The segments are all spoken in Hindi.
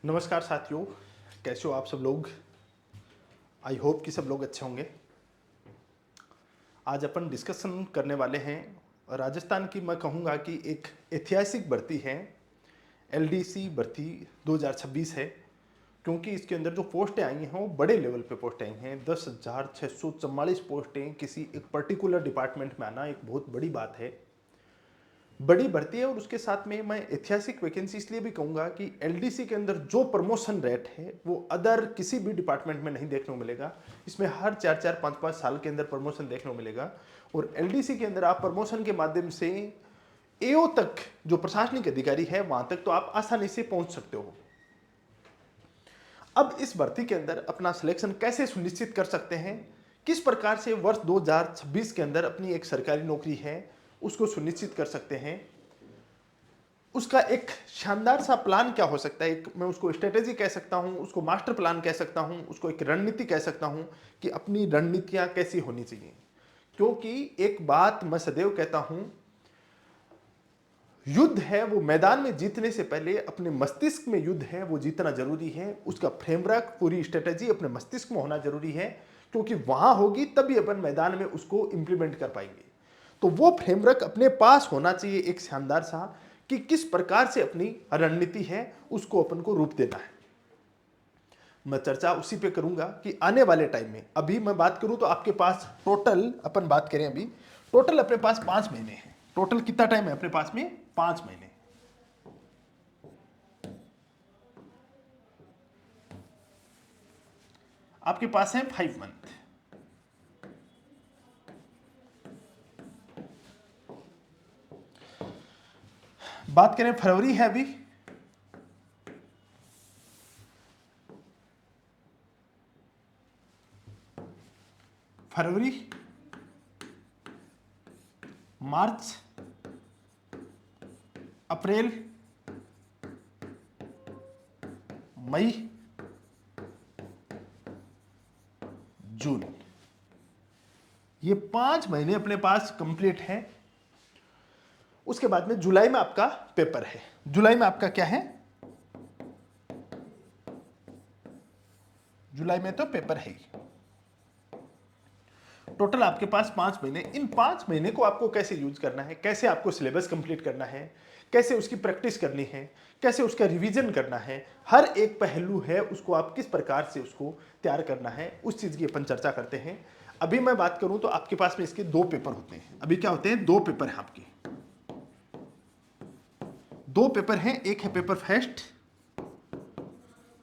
नमस्कार साथियों, कैसे हो आप सब लोग। आई होप कि सब लोग अच्छे होंगे। आज अपन डिस्कशन करने वाले हैं राजस्थान की, मैं कहूँगा कि एक ऐतिहासिक भर्ती है। एलडीसी भर्ती 2026 है, क्योंकि इसके अंदर जो पोस्टें आई हैं वो बड़े लेवल पे पोस्टें आई हैं। 10,644 पोस्टें किसी एक पर्टिकुलर डिपार्टमेंट में आना एक बहुत बड़ी बात है, बड़ी भर्ती है। और उसके साथ में मैं ऐतिहासिक वैकेंसी इसलिए भी कहूंगा कि एलडीसी के अंदर जो प्रमोशन रेट है वो अदर किसी भी डिपार्टमेंट में नहीं देखने को मिलेगा। इसमें हर 4-4, 5-5 साल के अंदर प्रमोशन देखने को मिलेगा। और एलडीसी के अंदर आप प्रमोशन के माध्यम से एओ तक, जो प्रशासनिक अधिकारी है, वहां तक तो आप आसानी से पहुंच सकते हो। अब इस भर्ती के अंदर अपना सिलेक्शन कैसे सुनिश्चित कर सकते हैं, किस प्रकार से वर्ष 2026 के अंदर अपनी एक सरकारी नौकरी है उसको सुनिश्चित कर सकते हैं, उसका एक शानदार सा प्लान क्या हो सकता है। एक मैं उसको स्ट्रेटेजी कह सकता हूं, उसको मास्टर प्लान कह सकता हूं, उसको एक रणनीति कह सकता हूं कि अपनी रणनीतियां कैसी होनी चाहिए। क्योंकि एक बात मैं सदैव कहता हूं, युद्ध है वो मैदान में जीतने से पहले अपने मस्तिष्क में युद्ध है वो जीतना जरूरी है। उसका फ्रेमवर्क, पूरी स्ट्रेटेजी अपने मस्तिष्क में होना जरूरी है, क्योंकि वहां होगी तभी अपन मैदान में उसको इंप्लीमेंट कर पाएंगे। तो वो फ्रेमवर्क अपने पास होना चाहिए एक शानदार सा, कि किस प्रकार से अपनी रणनीति है उसको अपन को रूप देना है। मैं चर्चा उसी पे करूंगा कि आने वाले टाइम में, अभी मैं बात करूं तो आपके पास टोटल, अपन बात करें अभी, टोटल अपने पास 5 महीने हैं। टोटल कितना टाइम है अपने पास में? 5 महीने। आपके पास है 5 मंथ। बात करें फरवरी है अभी, फरवरी, मार्च, अप्रैल, मई, जून। ये 5 महीने अपने पास कंप्लीट हैं। उसके बाद में जुलाई में आपका पेपर है। जुलाई में आपका क्या है? जुलाई में तो पेपर है ही। टोटल आपके पास 5 महीने। इन 5 महीने को आपको कैसे यूज करना है, कैसे आपको सिलेबस कंप्लीट करना है, कैसे उसकी प्रैक्टिस करनी है, कैसे उसका रिवीजन करना है, हर एक पहलू है उसको आप किस प्रकार से उसको तैयार करना है, उस चीज की अपन चर्चा करते हैं। अभी मैं बात करूं तो आपके पास में इसके 2 पेपर होते हैं। अभी क्या होते हैं? 2 पेपर हैं आपके। 2 पेपर हैं, एक है पेपर फर्स्ट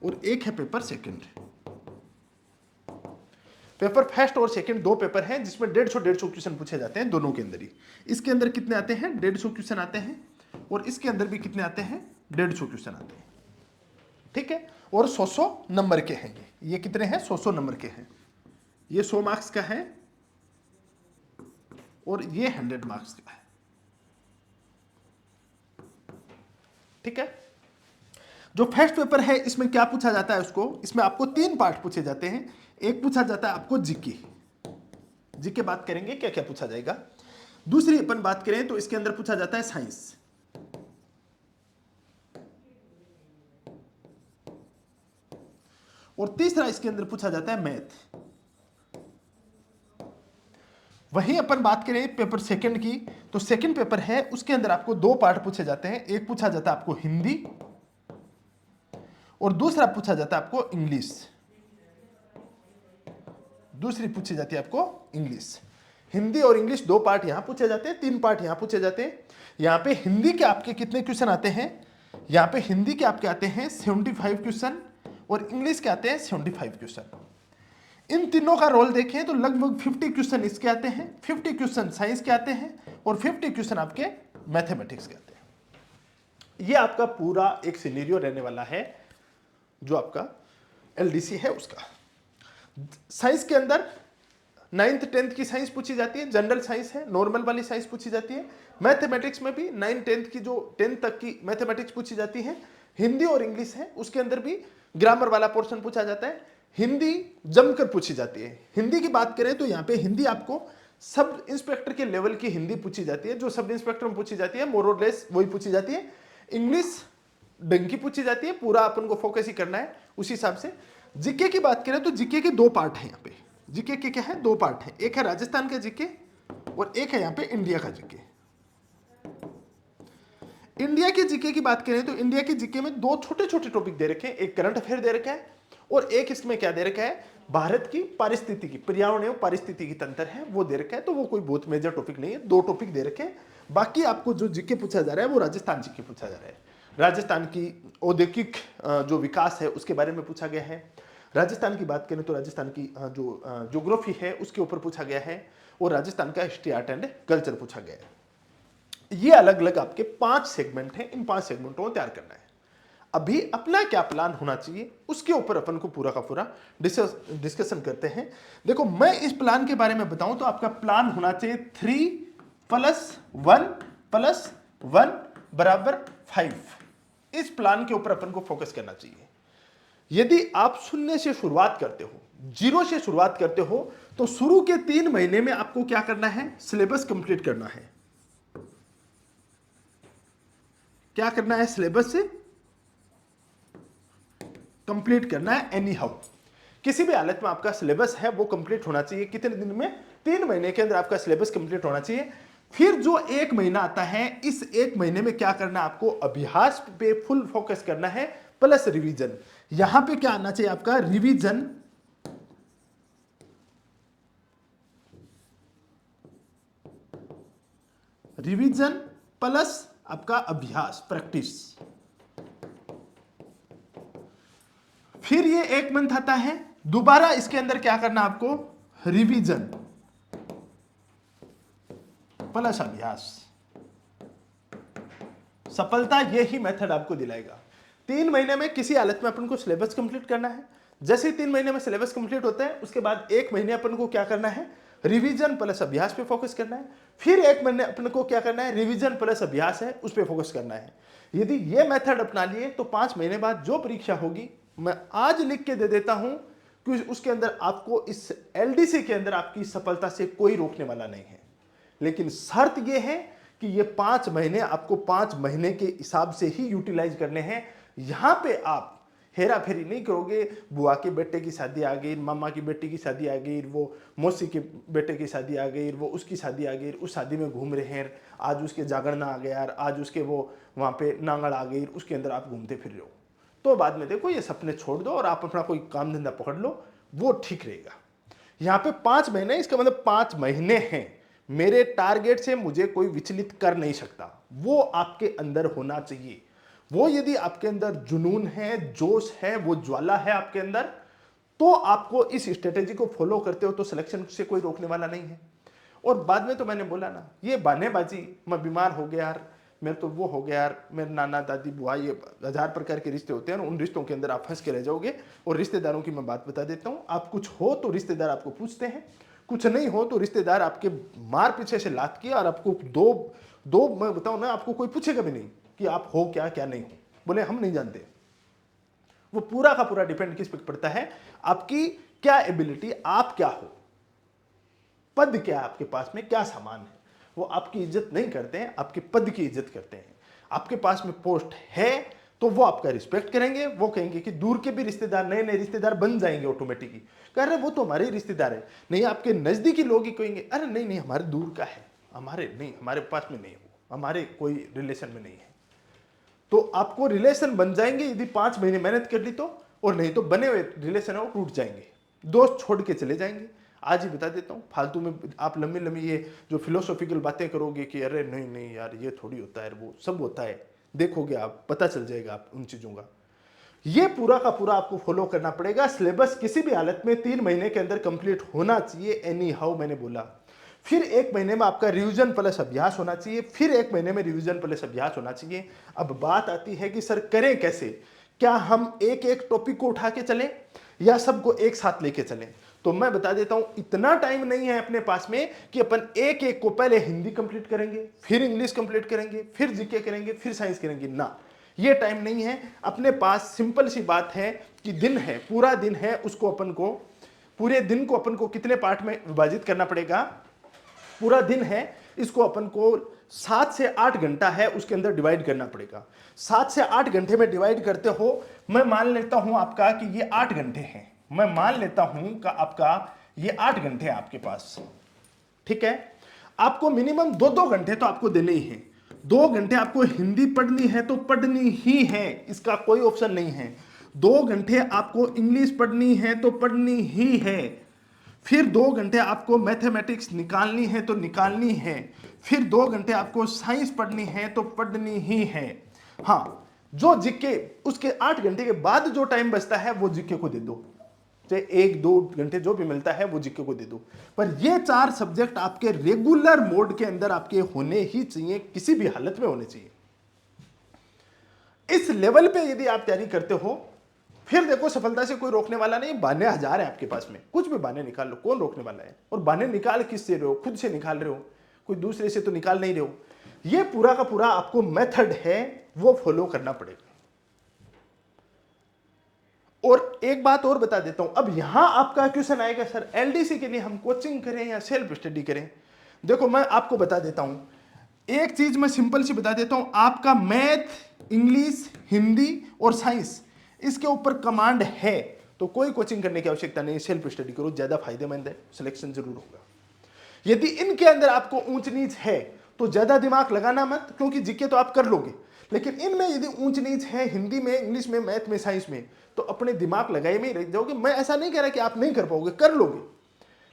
और एक है पेपर सेकंड। पेपर फर्स्ट और सेकंड 2 पेपर हैं, जिसमें 150 क्वेश्चन पूछे जाते हैं दोनों के अंदर ही। इसके अंदर कितने आते हैं? 150 क्वेश्चन आते हैं, और इसके अंदर भी कितने आते हैं? 150 क्वेश्चन आते हैं। ठीक है। और 100 नंबर के हैं। ये कितने हैं? 100 नंबर के हैं। ये 100 मार्क्स का है और ये 100 मार्क्स का है। ठीक है। जो फर्स्ट पेपर है इसमें क्या पूछा जाता है उसको, इसमें आपको 3 पार्ट पूछे जाते हैं। एक पूछा जाता है आपको जीके। जीके बात करेंगे क्या क्या पूछा जाएगा। दूसरी अपन बात करें तो इसके अंदर पूछा जाता है साइंस। और तीसरा इसके अंदर पूछा जाता है मैथ। वहीं अपन बात करें पेपर सेकंड की, तो सेकंड पेपर है उसके अंदर आपको 2 पार्ट पूछे जाते हैं। एक पूछा जाता है आपको हिंदी और दूसरा पूछा जाता है आपको इंग्लिश। दूसरी पूछी जाती है आपको इंग्लिश। हिंदी और इंग्लिश 2 पार्ट यहां पूछे जाते हैं, 3 पार्ट यहां पूछे जाते हैं। यहां पे हिंदी के आपके कितने क्वेश्चन आते हैं? यहां पे हिंदी के आपके आते हैं 75 क्वेश्चन और इंग्लिश के आते हैं 75 क्वेश्चन। इन तीनों का रोल देखें तो लगभग 50 क्वेश्चन इसके आते हैं, 50 क्वेश्चन साइंस के आते हैं और 50 क्वेश्चन आपके मैथमेटिक्स के आते हैं। ये आपका पूरा एक सिनेरियो रहने वाला है जो आपका एलडीसी है उसका। साइंस के अंदर 9th 10th की साइंस पूछी जाती है, जनरल साइंस है, नॉर्मल वाली साइंस पूछी जाती है। मैथमेटिक्स में भी 9 10th की, जो 10th तक की मैथमेटिक्स पूछी जाती है। हिंदी और इंग्लिश है, उसके अंदर भी ग्रामर वाला पोर्शन पूछा जाता है। हिंदी जमकर पूछी जाती है। हिंदी की बात करें तो यहाँ पे हिंदी आपको सब इंस्पेक्टर के लेवल की हिंदी पूछी जाती है, जो सब इंस्पेक्टर में पूछी जाती है मोर और लेस वही पूछी जाती है। इंग्लिश डंकी पूछी जाती है, पूरा अपन को फोकस ही करना है उसी हिसाब से। जीके की बात करें तो जीके के दो पार्ट हैं यहाँ पे। जीके के क्या है, दो पार्ट हैं, एक है राजस्थान का जीके और एक है यहाँ पे इंडिया का जीके। इंडिया के जीके की बात करें तो इंडिया के जीके में दो छोटे छोटे टॉपिक दे रखे हैं, एक करंट अफेयर दे रखा है और एक इसमें क्या दे रखा है, भारत की पारिस्थितिकी, पर्यावरण एवं पारिस्थितिकी तंत्र है वो दे रखा है। तो वो कोई बहुत मेजर टॉपिक नहीं है, दो टॉपिक दे रखे हैं। बाकी आपको जो जीके पूछा जा रहा है वो राजस्थान जीके पूछा जा रहा है। राजस्थान की औद्योगिक जो विकास है उसके बारे में पूछा गया है। राजस्थान की बात करें तो राजस्थान की जो ज्योग्राफी है उसके ऊपर पूछा गया है और राजस्थान का हिस्ट्री, आर्ट एंड कल्चर पूछा गया है। ये अलग अलग आपके 5 सेगमेंट हैं, इन 5 सेगमेंटों को तैयार करना है। अभी अपना क्या प्लान होना चाहिए उसके ऊपर अपन को पूरा का पूरा डिस्कशन करते हैं। देखो मैं इस प्लान के बारे में बताऊं तो आपका प्लान होना चाहिए 3+1+1 बराबर 5। इस प्लान के ऊपर अपन को फोकस करना चाहिए। यदि आप शून्य से शुरुआत करते हो, 0 से शुरुआत करते हो, तो शुरू के 3 महीने में आपको क्या करना है, सिलेबस कंप्लीट करना है। क्या करना है, सिलेबस से कंप्लीट करना है एनी हाउ। किसी भी हालत में आपका सिलेबस है वो कंप्लीट होना चाहिए। कितने दिन में, 3 महीने के अंदर आपका सिलेबस कंप्लीट होना चाहिए। फिर जो 1 महीना आता है, इस 1 महीने में क्या करना है, आपको अभ्यास पे फुल फोकस करना है प्लस रिवीजन। यहां पे क्या आना चाहिए आपका, रिवीजन प्लस आपका अभ्यास, प्रैक्टिस। फिर ये 1 मंथ आता है, दोबारा इसके अंदर क्या करना आपको, रिवीजन प्लस अभ्यास। सफलता यही मेथड आपको दिलाएगा। 3 महीने में किसी हालत में अपन को सिलेबस कंप्लीट करना है। जैसे 3 महीने में सिलेबस कंप्लीट होता है उसके बाद 1 महीने अपन को क्या करना है, रिवीजन प्लस अभ्यास पे फोकस करना है। फिर 1 महीने अपन को क्या करना है, रिवीजन प्लस अभ्यास है उस पे फोकस करना है। यदि ये मेथड अपना लिए तो 5 महीने बाद जो परीक्षा होगी, मैं आज लिख के दे देता हूं कि उसके अंदर आपको, इस एलडीसी के अंदर आपकी सफलता से कोई रोकने वाला नहीं है। लेकिन शर्त यह है कि ये 5 महीने आपको 5 महीने के हिसाब से ही यूटिलाइज करने हैं। यहां पे आप हेरा फेरी नहीं करोगे, बुआ के बेटे की शादी आ गई, मामा की बेटी की शादी आ गई, वो मौसी के बेटे की शादी आ गई, वो उसकी शादी आ गई, उस शादी में घूम रहे हैं, आज उसके जागरण आ गया, आज उसके वो वहां पे नांगड़ आ गई, उसके अंदर आप घूमते फिर रहे हो। तो बाद में देखो ये सपने छोड़ दो और आप अपना कोई काम धंधा पकड़ लो, वो ठीक रहेगा। यहां पे 5 महीने, इसका मतलब 5 महीने हैं, मेरे टारगेट से मुझे कोई विचलित कर नहीं सकता, वो आपके अंदर होना चाहिए। वो यदि आपके अंदर जुनून है, जोश है, वो ज्वाला है आपके अंदर, तो आपको इस स्ट्रेटेजी को फॉलो करते हो तो सिलेक्शन से कोई रोकने वाला नहीं है। और बाद में तो मैंने बोला ना, ये बहानेबाजी, मैं बीमार हो गया यार, मेरे तो वो हो गया यार, मेरे नाना दादी बुआ, ये 1000 प्रकार के रिश्ते होते हैं, उन रिश्तों के अंदर आप फंस के रह जाओगे। और रिश्तेदारों की मैं बात बता देता हूँ, आप कुछ हो तो रिश्तेदार आपको पूछते हैं, कुछ नहीं हो तो रिश्तेदार आपके मार पीछे से लात किया और आपको दो मैं बताऊं ना, आपको कोई पूछेगा भी नहीं कि आप हो क्या क्या नहीं हो, बोले हम नहीं जानते। वो पूरा का पूरा डिपेंड किस पे पड़ता है, आपकी क्या एबिलिटी, आप क्या हो, पद क्या है आपके पास में, क्या सामान है। वो आपकी इज्जत नहीं करते हैं, आपके पद की इज्जत करते हैं। आपके पास में पोस्ट है तो वो आपका रिस्पेक्ट करेंगे, वो कहेंगे कि दूर के भी रिश्तेदार, नए नए रिश्तेदार बन जाएंगे ऑटोमेटिकली, कह रहे वो तो हमारे रिश्तेदार है। नहीं, आपके नजदीकी लोग ही कहेंगे अरे नहीं नहीं हमारे दूर का है, हमारे नहीं, हमारे पास में नहीं, हो हमारे कोई रिलेशन में नहीं है। तो आपको रिलेशन बन जाएंगे यदि 5 महीने मेहनत कर ली तो, और नहीं तो बने हुए रिलेशन है वो टूट जाएंगे, दोस्त छोड़ के चले जाएंगे। आज ही बता देता हूँ, फालतू में आप लंबी लंबी ये जो फिलोसॉफिकल बातें करोगे कि अरे नहीं नहीं यार ये थोड़ी होता है, वो सब होता है, देखोगे आप, पता चल जाएगा आप उन चीज़ों का। ये पूरा का पूरा आपको फॉलो करना पड़ेगा। सिलेबस किसी भी हालत में 3 महीने के अंदर कंप्लीट होना चाहिए एनी हाउ, मैंने बोला। फिर 1 महीने में आपका रिवीजन प्लस अभ्यास होना चाहिए, फिर 1 महीने में रिवीजन प्लस अभ्यास होना चाहिए। अब बात आती है कि सर करें कैसे, क्या हम एक एक टॉपिक को उठा के चलें या सबको एक साथ लेके चलें। तो मैं बता देता हूं, इतना टाइम नहीं है अपने पास में कि अपन एक एक को पहले हिंदी कंप्लीट करेंगे, फिर इंग्लिश कंप्लीट करेंगे, फिर जीके करेंगे, फिर साइंस करेंगे ना, ये टाइम नहीं है अपने पास। सिंपल सी बात है कि दिन है, पूरा दिन है, उसको अपन को, पूरे दिन को अपन को कितने पार्ट में विभाजित करना पड़ेगा। पूरा दिन है इसको अपन को 7 से 8 घंटा है उसके अंदर डिवाइड करना पड़ेगा। 7 से 8 घंटे में डिवाइड करते हो, मैं मान लेता हूं आपका कि ये 8 घंटे हैं, मैं मान लेता हूं कि आपका ये 8 घंटे हैं आपके पास, ठीक है। आपको मिनिमम 2-2 घंटे तो आपको देने ही हैं। 2 घंटे आपको हिंदी पढ़नी है तो पढ़नी ही है, इसका कोई ऑप्शन नहीं है। 2 घंटे आपको इंग्लिश पढ़नी है तो पढ़नी ही है। फिर 2 घंटे आपको मैथमेटिक्स निकालनी है तो निकालनी है। फिर 2 घंटे आपको साइंस पढ़नी है तो पढ़नी ही है। हाँ, जो जीके उसके 8 घंटे के बाद जो टाइम बचता है वो जीके को दे दो, चाहे 1-2 घंटे जो भी मिलता है वो जीके को दे दो। पर ये 4 सब्जेक्ट आपके रेगुलर मोड के अंदर आपके होने ही चाहिए, किसी भी हालत में होने चाहिए। इस लेवल पे यदि आप तैयारी करते हो, फिर देखो सफलता से कोई रोकने वाला नहीं। बहाने हजार है आपके पास में, कुछ भी बहाने निकाल लो, कौन रोकने वाला है। और बहाने निकाल किससे रहे हो? खुद से निकाल रहे हो, कोई दूसरे से तो निकाल नहीं रहे हो। ये पूरा का पूरा आपको मेथड है वो फॉलो करना पड़ेगा। और एक बात और बता देता हूं, अब यहां आपका क्वेश्चन आएगा सर एलडीसी के लिए हम कोचिंग करें या सेल्फ स्टडी करें। देखो मैं आपको बता देता हूं, एक चीज मैं सिंपल सी बता देता हूं, आपका मैथ, इंग्लिश, हिंदी और साइंस इसके ऊपर कमांड है, तो कोई कोचिंग करने की आवश्यकता नहीं, सेल्फ स्टडी करो, ज्यादा फायदेमंद है, सिलेक्शन जरूर होगा। यदि इनके अंदर आपको ऊंच नीच है तो ज्यादा दिमाग लगाना मत, क्योंकि जीके तो आप कर लोगे। लेकिन इनमें यदि ऊंच नीच है, हिंदी में, इंग्लिश में, मैथ में, साइंस में, तो अपने दिमाग लगाए में ही रह जाओगे। मैं ऐसा नहीं कह रहा कि आप नहीं कर पाओगे, कर लोगे।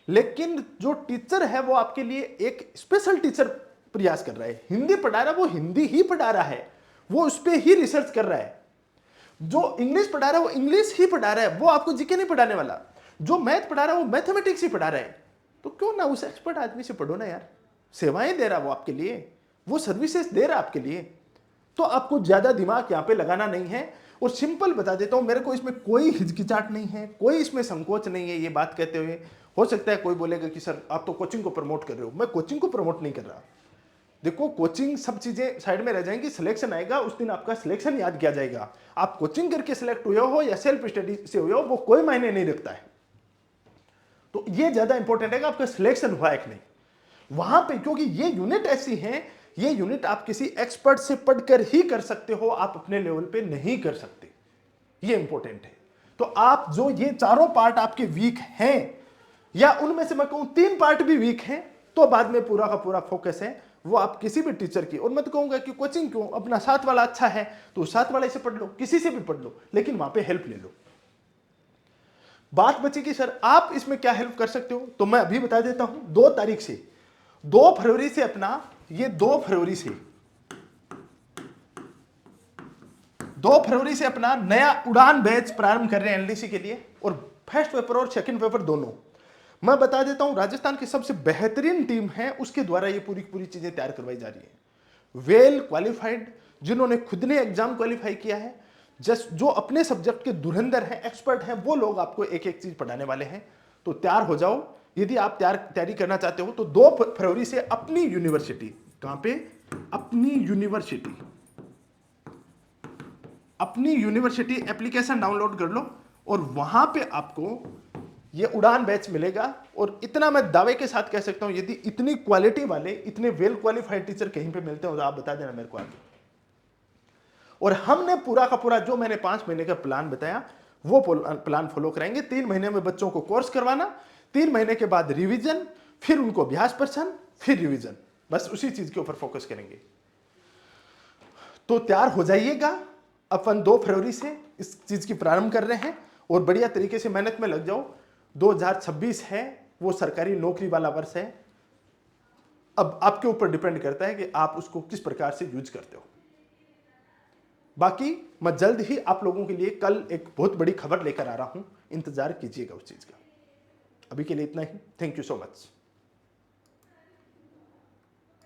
लेकिन जो टीचर है वो आपके लिए एक स्पेशल टीचर प्रयास कर रहा है। हिंदी पढ़ा रहा है वो हिंदी ही पढ़ा रहा है, वो उस पर ही रिसर्च कर रहा है। जो इंग्लिश पढ़ा रहा है वो इंग्लिश ही पढ़ा रहा है, वो आपको जीके नहीं पढ़ाने वाला। जो मैथ पढ़ा रहा है वो मैथमेटिक्स ही पढ़ा रहा है। तो क्यों ना उस एक्सपर्ट आदमी से पढ़ो ना यार, सेवाएं दे रहा वो आपके लिए, वो सर्विसेज दे रहा आपके लिए। तो आपको ज्यादा दिमाग यहाँ पे लगाना नहीं है। और सिंपल बता देता हूं, मेरे को इसमें कोई हिचकिचाहट नहीं है, कोई इसमें संकोच नहीं है ये बात कहते हुए। हो सकता है कोई बोलेगा कि सर आप तो कोचिंग को प्रमोट कर रहे हो। मैं कोचिंग को प्रमोट नहीं कर रहा। देखो कोचिंग सब चीजें साइड में रह जाएंगी, सिलेक्शन आएगा उस दिन आपका सिलेक्शन याद किया जाएगा। आप कोचिंग करके सिलेक्ट हुए हो या सेल्फ स्टडी से हुए हो वो कोई मायने नहीं रखता है। तो ये ज्यादा इंपॉर्टेंट है कि आपका सिलेक्शन हुआ है कि नहीं वहां पे, क्योंकि ये यूनिट ऐसी है, ये यूनिट आप किसी एक्सपर्ट से पढ़कर ही कर सकते हो, आप अपने लेवल पे नहीं कर सकते। ये इंपॉर्टेंट है। तो आप जो ये चारों पार्ट आपके वीक हैं, या उनमें से मैं कहूं 3 पार्ट भी वीक हैं, तो बाद में पूरा का पूरा फोकस है वो आप किसी भी टीचर की। और मैं तो कहूंगा कि कोचिंग क्यों, अपना साथ वाला अच्छा है तो साथ वाले से पढ़ लो, किसी से भी पढ़ लो, लेकिन वहां पे हेल्प ले लो। बात बची कि सर आप इसमें क्या हेल्प कर सकते हो, तो मैं अभी बता देता हूं। 2 तारीख से, 2 फरवरी से अपना, ये 2 फरवरी से 2 फरवरी से अपना नया उड़ान बैच प्रारंभ कर रहे हैं एलडीसी के लिए। और फर्स्ट पेपर और सेकंड पेपर दोनों मैं बता देता हूं, राजस्थान की सबसे बेहतरीन टीम है उसके द्वारा ये पूरी पूरी चीजें तैयार करवाई जा रही है। वेल क्वालिफाइड, जिन्होंने खुद ने एग्जाम क्वालिफाई किया है, जस्ट जो अपने सब्जेक्ट के धुरंधर हैं, एक्सपर्ट हैं, वो लोग आपको एक एक चीज पढ़ाने वाले हैं। तो तैयार हो जाओ। यदि आप तैयारी करना चाहते हो तो 2 फरवरी से अपनी यूनिवर्सिटी, कहां पे, अपनी यूनिवर्सिटी एप्लीकेशन डाउनलोड कर लो और वहां पे आपको ये उड़ान बैच मिलेगा। और इतना मैं दावे के साथ कह सकता हूं, यदि इतनी क्वालिटी वाले, इतने वेल क्वालिफाइड टीचर कहीं पे मिलते हो तो आप बता देना मेरे को आगे। और हमने पूरा का पूरा जो मैंने 5 महीने का प्लान बताया वो प्लान फॉलो कराएंगे। 3 महीने में बच्चों को कोर्स करवाना, 3 महीने के बाद रिवीजन, फिर उनको अभ्यास प्रश्न, फिर रिवीजन, बस उसी चीज के ऊपर फोकस करेंगे। तो तैयार हो जाइएगा। अपन 2 फरवरी से इस चीज की प्रारंभ कर रहे हैं और बढ़िया तरीके से मेहनत में लग जाओ। 2026 है वो सरकारी नौकरी वाला वर्ष है। अब आपके ऊपर डिपेंड करता है कि आप उसको किस प्रकार से यूज करते हो। बाकी मैं जल्द ही आप लोगों के लिए कल एक बहुत बड़ी खबर लेकर आ रहा हूं, इंतजार कीजिएगा उस चीज का। अभी के लिए इतना ही। Thank you so much.